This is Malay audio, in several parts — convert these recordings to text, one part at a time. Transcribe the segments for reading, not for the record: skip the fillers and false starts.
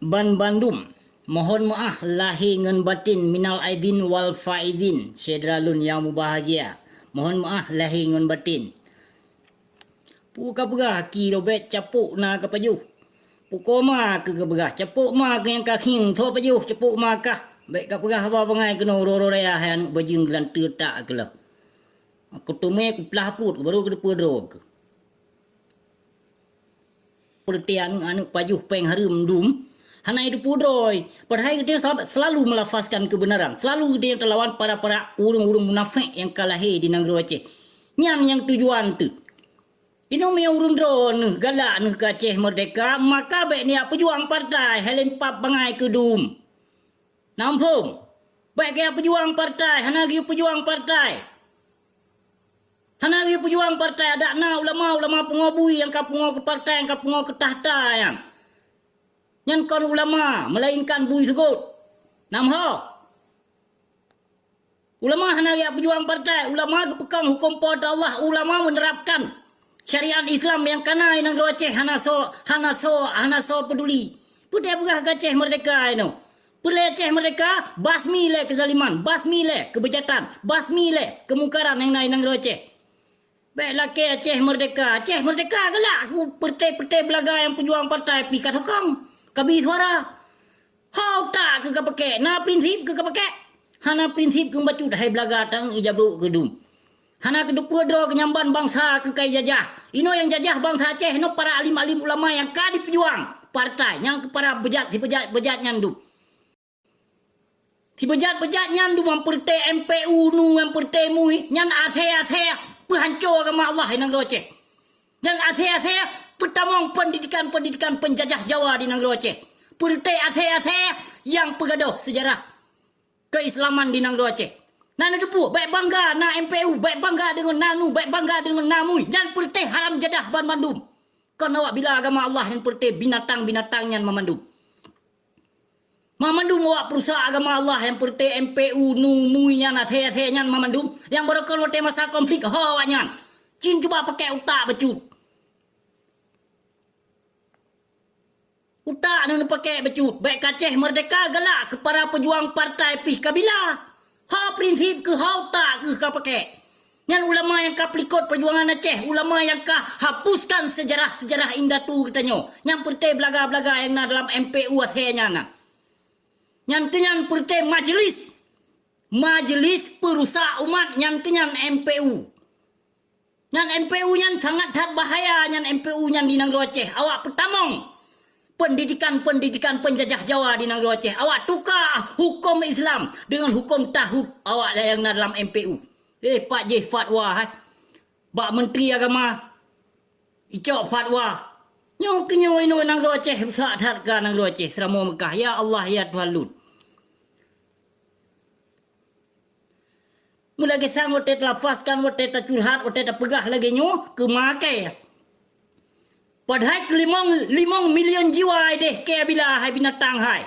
Ban Bandung. Mohon maaf lahir ngan batin minal aidin wal faidin. Syedralun yang berbahagia. Mohon maaf lahir ngan batin. Puka berah ki robet capuk na kapaju. Pukul ma ke berah capuk ma ke yang kaking tho paju capuk ma kah. Baik ka berah apa pengai kena roro raya han bajing gelan tak ke lah. Aku tume aku pelah put baru ke depan drog. Pertian anu pajuh peng harum dum. Hana itu pudroi. Padahal dia selalu melafazkan kebenaran. Selalu dia terlawan para urung-urung munafik yang kalahi di negeri Aceh. Nyan yang tujuan tu. Ino me urung drone galak ke Aceh merdeka. Maka baik ni pejuang partai. Helen pap bangai kedum. Nampung. Baik kaya pejuang partai. Hana lagi pejuang partai. Hana lagi pejuang partai. Ada na ulama pengobui yang kapungo ke partai. Yang kapungo ke tahta yang. Yang kon ulama melainkan bui tegut. Namho. Ulama hana ya pejuang partai, ulama kepekang hukum pada Allah, ulama menerapkan syariat Islam yang kana nang Aceh hana so peduli. Putih berah Aceh merdeka ino. Pulai Aceh merdeka basmi le kezaliman, basmi le kebejatan, basmi le kemungkaran yang nang Aceh. Baiklah ke Aceh merdeka gelak aku pertai belaga yang pejuang partai pi katokang. Kabi suara. Hau tak ke kapake. Na prinsip ke kapake. Hana prinsip ke bacut. Hai belaga tang ijabru kedum. Hana ke dupua dro kenyamban bangsa ke kai jajah. Ino yang jajah bangsa Aceh. Ino para alim-alim ulama yang kadi pejuang partai. Yang ke para bejat nyandu. Si bejat nyandu mempertai MPU nu mempertai mui. Nyan ase pehancur agama Allah yang Aceh. Yang ase pertamang pendidikan penjajah Jawa di negeri Aceh. Pertai Aceh yang pegaduh sejarah keislaman di negeri Aceh. Nana depu, baik bangga na MPU, baik bangga dengan nanu, baik bangga dengan namui. Dan pertai haram jadah ban mandum. Kau awak bila agama Allah yang pertai binatang yang memandum. Memandum awak perusahaan agama Allah yang pertai MPU, numui yang Aceh yang memandum. Yang baru kalau masa konflik, awaknya. Cin cuba pakai utak becut. Utak nak pakai becut. Baik Aceh merdeka galak ke para pejuang partai pih kabila. Ha prinsip ke ha utak ke kau pakai. Yang ulama yang kau pelikot perjuangan Aceh. Ulama yang kau hapuskan sejarah indah tu katanya. Yang pertai belaga-belaga yang na dalam MPU Acehnya na. Yang kenyan pertai Majlis Perusak Umat. Yang kenyan MPU. Yang MPU yang sangat bahaya. Yang MPU yang di negeri Aceh. Awak pertamong. Pendidikan penjajah Jawa di negeri Aceh. Awak tukar hukum Islam dengan hukum tahud awak yang dalam MPU. Pak J fatwa. Bak Menteri Agama. Icok fatwa. Nyo kenyo ino negeri Aceh. Besar harga negeri Aceh. Serama Mekah. Ya Allah ya Tuhan Lut. Mula kisah wote telafaskan, wote curhat, wote pegah lagi nyo kemakai. Padahal limong million jiwa deh ke bila hai binatang hai.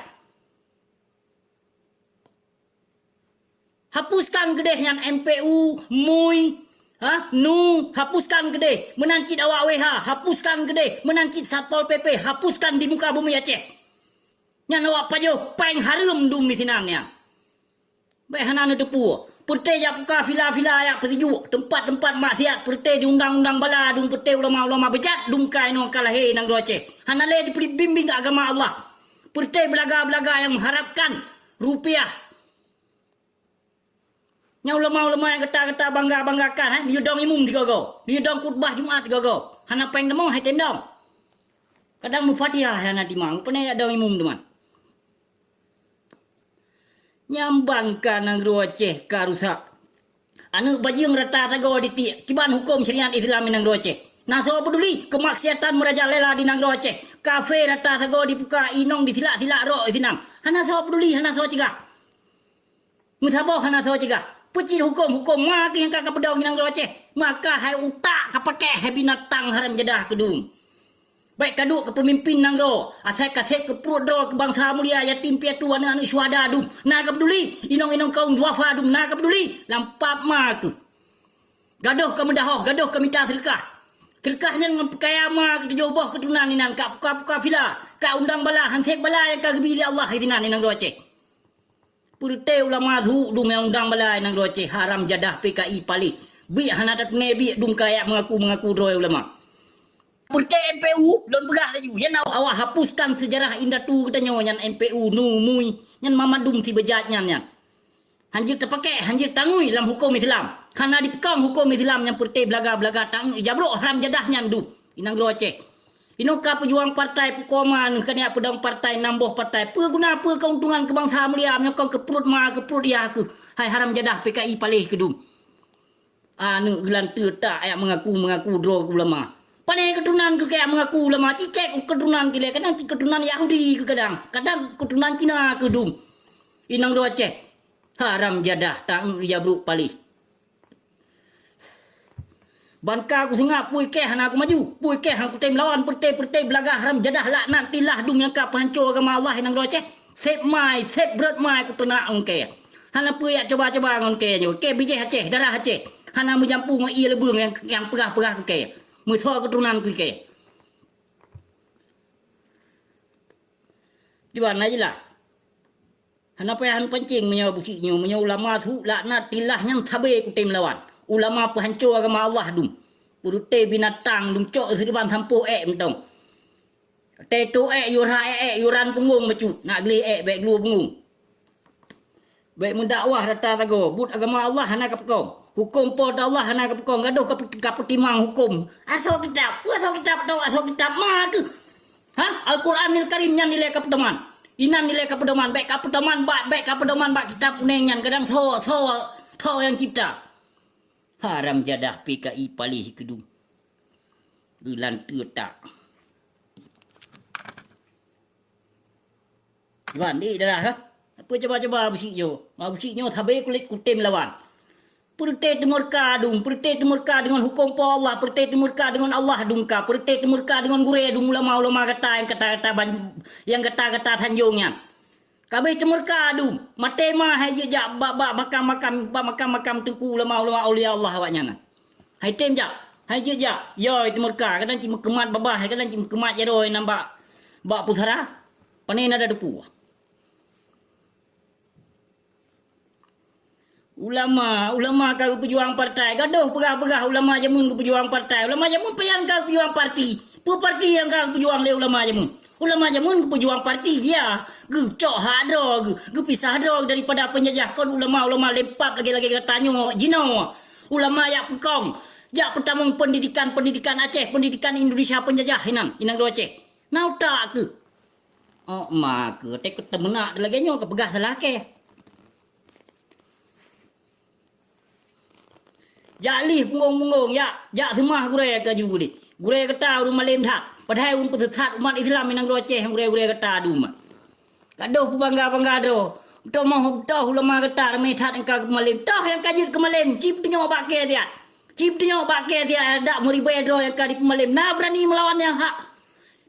Hapuskan gedeh yang MPU, MUI, hapuskan gedeh, menangkit awak WH, hapuskan gedeh, menangkit Satpol PP, hapuskan di muka bumi Aceh. Yang awak pajo, paling harum dum di sinamnya. Baik hanan depu. Pertai jak buka vila-vila ayak periju. Tempat-tempat maksiat. Pertai di undang-undang bala. Dung pertai ulama-ulama bejat. Dung kai no kalahi nang Aceh. Hanale diberi bimbing ke agama Allah. Pertai belaga-belaga yang mengharapkan rupiah. Yang ulama-ulama yang kata-kata bangga-banggakan. Dia dong imum tiga go. Dia dong khutbah Jumat tiga go. Hana peng demo hai tendong. Kadang mufatihah hana timang. Penai ada imum teman. Nyambangkan negeri Aceh ka rusak. Anu bajing rata tago ditik. Kiban hukum syariat Islam di negeri Aceh. Naso peduli kemaksiatan merajalela di negeri Aceh. Kafe rata tago dibuka inong disilak-silak roh isinam. Hana so peduli, hana so cegah. Musabah hana so cegah. Pecil hukum maka yang kakak pedang di negeri Aceh. Maka hai utak kapake hai binatang haram jadah kedung. Baik kaduk ke pemimpin nangro. Asal kasih ke perut dro ke bangsa mulia yatim piatu anak-anak syuhada dum. Nak peduli inong kaum duafa dum. Nak peduli lampap mak. Gaduh ke mendahoh, gaduh ke minta sedekah. Kerkahnya dengan pekayama kita jauh keturunan ni nan kak puka fila kak undang bala hantek bala yang kak gebili Allah itu nan nang doce. Purte ulama tu dum yang undang bala nang doce haram jadah PKI palih. Bi hanatat nebi dum kaya mengaku droy ulama. Purte MPU don begah laju. Yan awak hapuskan sejarah indah tu katanya yan MPU nu mui yan mamadum si bejatnya yan. Hanjir terpakai, hanjir tangui dalam hukum Islam. Karena dipekam hukum Islam yang putih belaga-belaga tangui. Jabruk haram jadahnya du. Inang Aceh. Inokah pejuang partai pukoman, kena pedang partai, nambuh partai. Apa guna apa keuntungan kebangsaan mulia, menyokong ke perut dia ke. Hai haram jadah PKI palih kedum. Anu gelan tak ayak mengaku draw ulama. Panai keturunan ke kayak mengaku ulama. Cicek keturunan gila. Kadang keturunan Yahudi ke kadang. Kadang keturunan Cina kedum. Inang Aceh. Haram jadah tak jabruk palih. Banka aku sengap pui keh aku maju. Pui keh aku tem lawan pertai belagah haram jadah laknat tilah dum yang kap hancur agama Allah nang Aceh. Sep mai, sep berat mai aku tenak engke. Hana pui ya coba-coba ngon ke nyo. Ke bijih Aceh, darah Aceh. Hana menjampu ngon ia lebung yang perah-perah ke. Musuh keturunan pui ke. Di mana je lah. Hana payahan pancing menyawa busiknya, menyawa ulama tu laknat tilah yang tabe ku tem lawan. Ulama penghancur agama Allah dum. Purute binatang dum cok sedepan sampuh mentong. Teto yura yuran punggung becut. Nak geli baik gelu punggung. Baik mendakwah data tago, but agama Allah hana kapkong. Hukum pod Allah hana kapkong, gaduh kapetimang hukum. Asal kitab mah ke? Al-Quranil Karim yang nilai kapedoman. Inan nilai kapedoman, baik kapedoman bak kitab kunengan kadang tho yang kita. Haram jadah PKI palih kedum. Bulan tak. Wan di darah ha? Apa coba busiknya? Busiknya tabe kulit kutem lawan. Purte murka dengan hukum pa Allah, purte murka dengan Allah dungka, purte murka dengan gure dung ulama kata yang kata tanjungnya. Kabeh murka dum, matema hai je jak makam tengku ulama aulia Allah awaknya na. Hai tem jak, hai je jak, yo murka kadang cuma kemat babah, kadang cuma kemat jaroi nampak bak putara. Panen ada depu. Ulama kau pejuang partai. Gaduh pegah ulama jamun ke pejuang partai. Ulama jamun payang kau pejuang parti. Pu parti yang kau pejuang le ulama jamun. Ulama jamun ke pejuang parti ya. Ge cok hadro ge pisah hadro daripada penjajah kon ulama lempap lagi katanya jino. Ulama ya pekong. Jak pertamung pendidikan Aceh, pendidikan Indonesia penjajah inang Aceh. Nau tak ke? Oh mak ke tek temenak lagi nyo ke pegah salah ke. Ya lih punggung ya semua gure kaju gure. Gure kata rumah lem dak. Padahal pesesat umat Islam inang Aceh gure kata duma. Gaduh bangga do. Toh mau ulama kata rame that engkau kemalem. Toh yang kajit kemalem cip dinyo bakke dia. Cip dinyo bakke dia dak muribai do yang kadi kemalem. Nah berani melawan yang hak.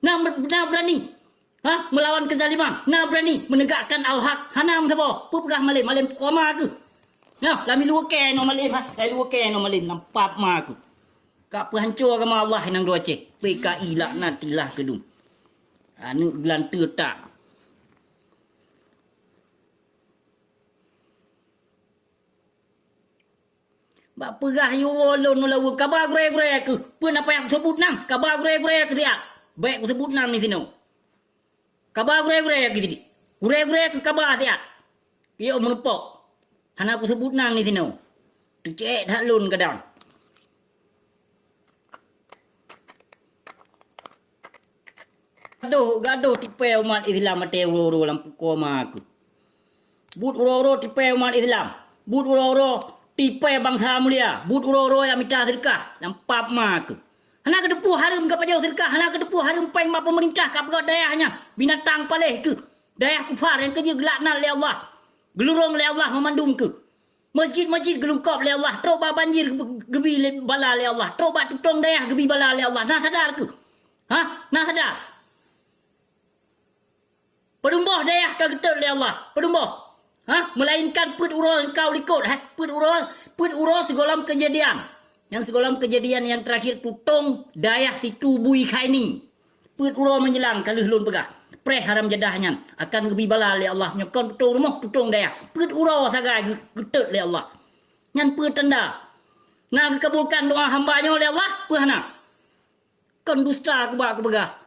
Nah berani. Melawan kezaliman. Nah berani menegakkan al-haq. Hanam sabo. Pegah malem koma ke. Nah, lami luake no malim luake no malim nampak mak aku. Kak penghancur agama Allah nang Aceh. PKI laknatilah kedum. Anu gelan tak. Bak pegah yo lon lawu kabar gure ke. Pun apa yang aku sebut nang? Kabar gure ke dia. Baik aku sebut nang ni sino. Kabar gure ke tadi. Gure ke kabar dia. Yo merupok. Hana aku sebut nang ni sino. Cek dak lun kadang. Gaduh tipe umat Islam mate uro lampu koma aku. But uro tipe umat Islam. But uro tipe bangsa mulia. But uro yang minta sedekah lampap mak aku. Hana kedepu harum ke pajau sedekah, hana kedepu harum pain mak pemerintah ka pegat dayahnya. Binatang paleh ke. Dayah kufar yang kerja gelaknal oleh Allah. Gelurung oleh Allah memandung ke. Masjid-masjid gelungkap oleh Allah. Tobat banjir gebi bala oleh Allah. Tobat tutong dayah gebi bala oleh Allah. Nah sadar ke? Nah sadar? Pedumbah dayah kau getul oleh Allah. Pedumbah. Melainkan put uro kau likut. Put uro segolam kejadian. Yang segolam kejadian yang terakhir tutong dayah situ bui kaini. Put uro menjelang kaluh lun pegah. Preh haram jedahnya akan gebi bala le Allah nyokon tutong rumah tutong dayah. Put uro sagai getut le Allah. Nyan put tanda. Nah kabulkan doa hambanya le Allah. Puhana. Kon dusta aku bak pegah.